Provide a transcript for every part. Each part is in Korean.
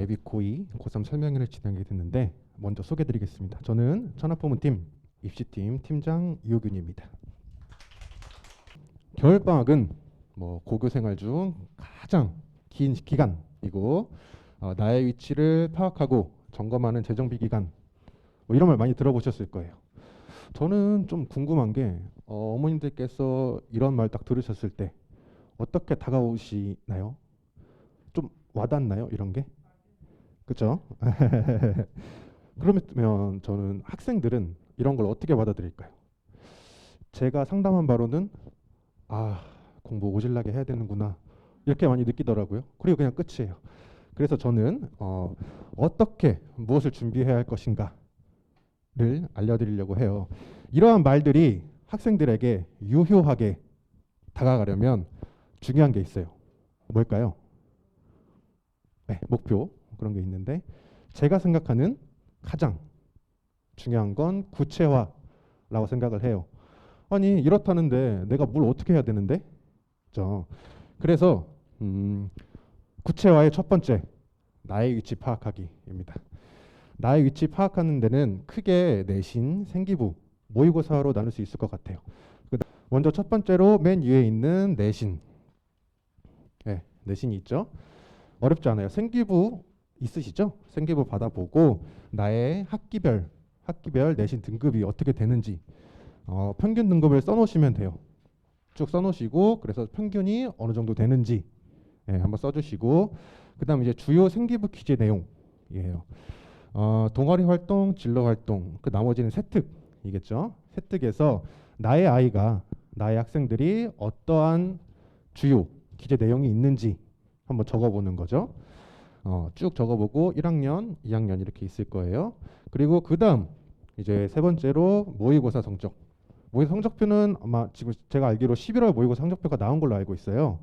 예비 고2, 고3 설명회를 진행하게 됐는데 먼저 소개드리겠습니다. 저는 천하포문팀 입시팀 팀장 이호균입니다. 겨울방학은 고교 생활 중 가장 긴 기간이고 나의 위치를 파악하고 점검하는 재정비 기간 이런 말 많이 들어보셨을 거예요. 저는 좀 궁금한 게 어머님들께서 이런 말 딱 들으셨을 때 어떻게 다가오시나요? 좀 와닿나요? 이런 게? 그렇죠? 그러면 저는 학생들은 이런 걸 어떻게 받아들일까요? 제가 상담한 바로는 공부 오질나게 해야 되는구나 이렇게 많이 느끼더라고요. 그리고 그냥 끝이에요. 그래서 저는 어떻게 무엇을 준비해야 할 것인가를 알려드리려고 해요. 이러한 말들이 학생들에게 유효하게 다가가려면 중요한 게 있어요. 뭘까요? 네, 목표 그런 게 있는데 제가 생각하는 가장 중요한 건 구체화라고 생각을 해요. 아니 이렇다는데 내가 뭘 어떻게 해야 되는데? 그렇죠? 그래서 구체화의 첫 번째 나의 위치 파악하기입니다. 나의 위치 파악하는 데는 크게 내신, 생기부, 모의고사로 나눌 수 있을 것 같아요. 먼저 첫 번째로 맨 위에 있는 내신. 네, 내신이 있죠. 어렵지 않아요. 생기부 있으시죠? 생기부 받아보고 나의 학기별 내신 등급이 어떻게 되는지 평균 등급을 써놓으시면 돼요. 쭉 써놓으시고 그래서 평균이 어느 정도 되는지 한번 써주시고 그 다음 이제 주요 생기부 퀴즈 내용이에요. 동아리 활동, 진로 활동, 그 나머지는 세특이겠죠. 세특에서 나의 학생들이 어떠한 주요 기재 내용이 있는지 한번 적어보는 거죠. 쭉 적어보고 1학년, 2학년 이렇게 있을 거예요. 그리고 그 다음 이제 세 번째로 모의고사 성적. 모의고사 성적표는 아마 지금 제가 알기로 11월 모의고사 성적표가 나온 걸로 알고 있어요.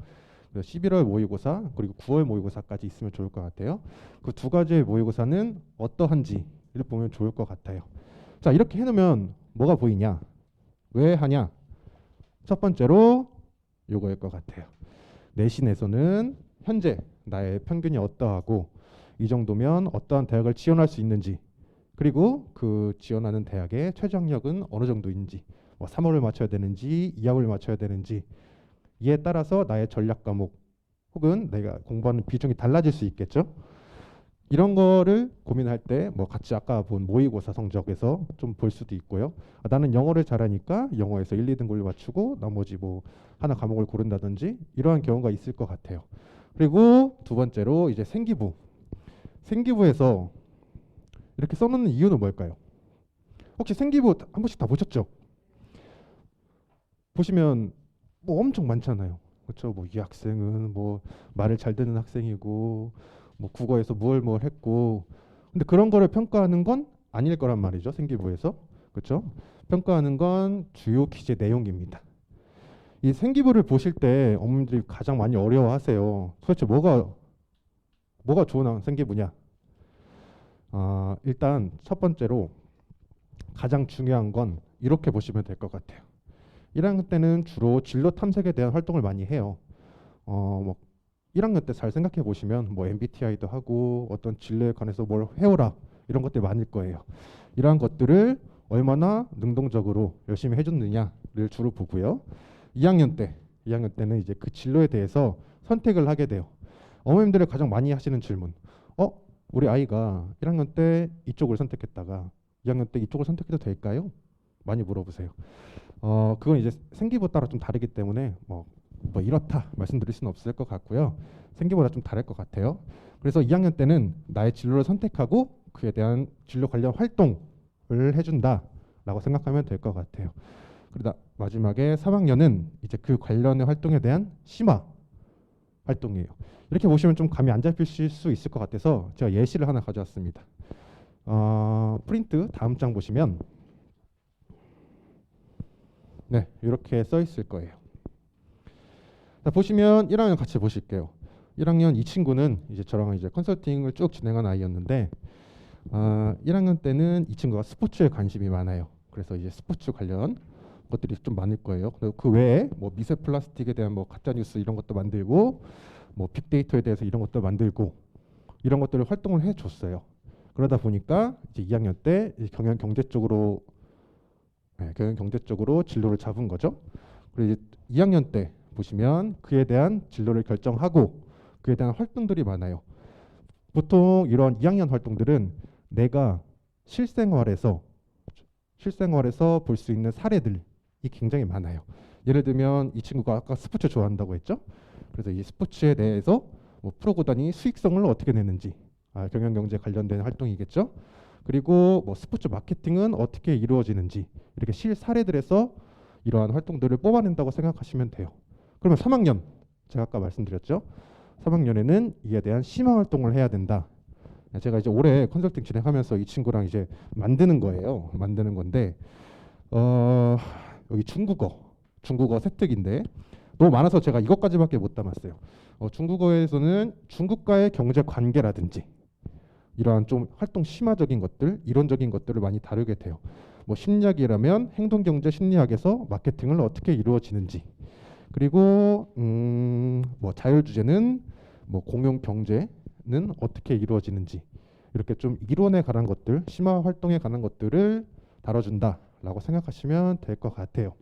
그래서 11월 모의고사 그리고 9월 모의고사까지 있으면 좋을 것 같아요. 그 두 가지의 모의고사는 어떠한지를 보면 좋을 것 같아요. 자, 이렇게 해놓으면 뭐가 보이냐? 왜 하냐? 첫 번째로 요거일 것 같아요. 내신에서는 현재 나의 평균이 어떠하고 이 정도면 어떠한 대학을 지원할 수 있는지 그리고 그 지원하는 대학의 최저학력은 어느 정도인지 3월을 맞춰야 되는지 2학을 맞춰야 되는지 이에 따라서 나의 전략 과목 혹은 내가 공부하는 비중이 달라질 수 있겠죠. 이런 거를 고민할 때 같이 아까 본 모의고사 성적에서 좀 볼 수도 있고요. 나는 영어를 잘하니까 영어에서 1, 2등급을 맞추고 나머지 하나 과목을 고른다든지 이러한 경우가 있을 것 같아요. 그리고 두 번째로 이제 생기부에서 이렇게 써놓는 이유는 뭘까요? 혹시 생기부 한 번씩 다 보셨죠? 보시면 엄청 많잖아요. 그렇죠? 이 학생은 말을 잘 듣는 학생이고 국어에서 뭘 했고 근데 그런 거를 평가하는 건 아닐 거란 말이죠. 생기부에서. 그렇죠? 평가하는 건 주요 기재 내용입니다. 이 생기부를 보실 때 어머님들이 가장 많이 어려워하세요. 도대체 뭐가 좋은 생기부냐? 일단 첫 번째로 가장 중요한 건 이렇게 보시면 될 것 같아요. 1학년 때는 주로 진로 탐색에 대한 활동을 많이 해요. 1학년 때 잘 생각해 보시면 MBTI도 하고 어떤 진로에 관해서 뭘 해오라 이런 것들 많을 거예요. 이러한 것들을 얼마나 능동적으로 열심히 해줬느냐를 주로 보고요. 2학년 때는 이제 그 진로에 대해서 선택을 하게 돼요. 어머님들이 가장 많이 하시는 질문. 우리 아이가 1학년 때 이쪽을 선택했다가 2학년 때 이쪽을 선택해도 될까요? 많이 물어보세요. 그건 이제 생기부 따라 좀 다르기 때문에 이렇다 말씀드릴 수는 없을 것 같고요. 생기부가 좀 다를 것 같아요. 그래서 2학년 때는 나의 진로를 선택하고 그에 대한 진로 관련 활동을 해준다라고 생각하면 될 것 같아요. 그러다 마지막에 3학년은 이제 그 관련의 활동에 대한 심화 활동이에요. 이렇게 보시면 좀 감이 안 잡히실 수 있을 것 같아서 제가 예시를 하나 가져왔습니다. 프린트 다음 장 보시면 네, 이렇게 써 있을 거예요. 자, 보시면 1학년 같이 보실게요. 1학년 이 친구는 이제 저랑 이제 컨설팅을 쭉 진행한 아이였는데 1학년 때는 이 친구가 스포츠에 관심이 많아요. 그래서 이제 스포츠 관련 것들이 좀 많을 거예요. 그 외에 미세 플라스틱에 대한 가짜 뉴스 이런 것도 만들고 빅데이터에 대해서 이런 것도 만들고 이런 것들을 활동을 해줬어요. 그러다 보니까 이제 2학년 때 이제 경영 경제 쪽으로 경영 경제 쪽으로 진로를 잡은 거죠. 그리고 이제 2학년 때 보시면 그에 대한 진로를 결정하고 그에 대한 활동들이 많아요. 보통 이런 2학년 활동들은 내가 실생활에서 볼 수 있는 사례들이 굉장히 많아요. 예를 들면 이 친구가 아까 스포츠 좋아한다고 했죠. 그래서 이 스포츠에 대해서 뭐 프로구단이 수익성을 어떻게 내는지 경영경제 관련된 활동이겠죠. 그리고 뭐 스포츠 마케팅은 어떻게 이루어지는지 이렇게 실사례들에서 이러한 활동들을 뽑아낸다고 생각하시면 돼요. 그러면 3학년 제가 아까 말씀드렸죠. 3학년에는 이에 대한 심화 활동을 해야 된다. 제가 이제 올해 컨설팅 진행하면서 이 친구랑 이제 만드는 거예요. 만드는 건데 여기 중국어 세특인데 너무 많아서 제가 이것까지밖에 못 담았어요. 중국어에서는 중국과의 경제 관계라든지 이러한 좀 활동 심화적인 것들, 이론적인 것들을 많이 다루게 돼요. 뭐 심리학이라면 행동경제 심리학에서 마케팅을 어떻게 이루어지는지, 그리고 뭐 자율주제는 뭐 공용경제는 어떻게 이루어지는지 이렇게 좀 이론에 관한 것들, 심화 활동에 관한 것들을 다뤄준다라고 생각하시면 될 것 같아요.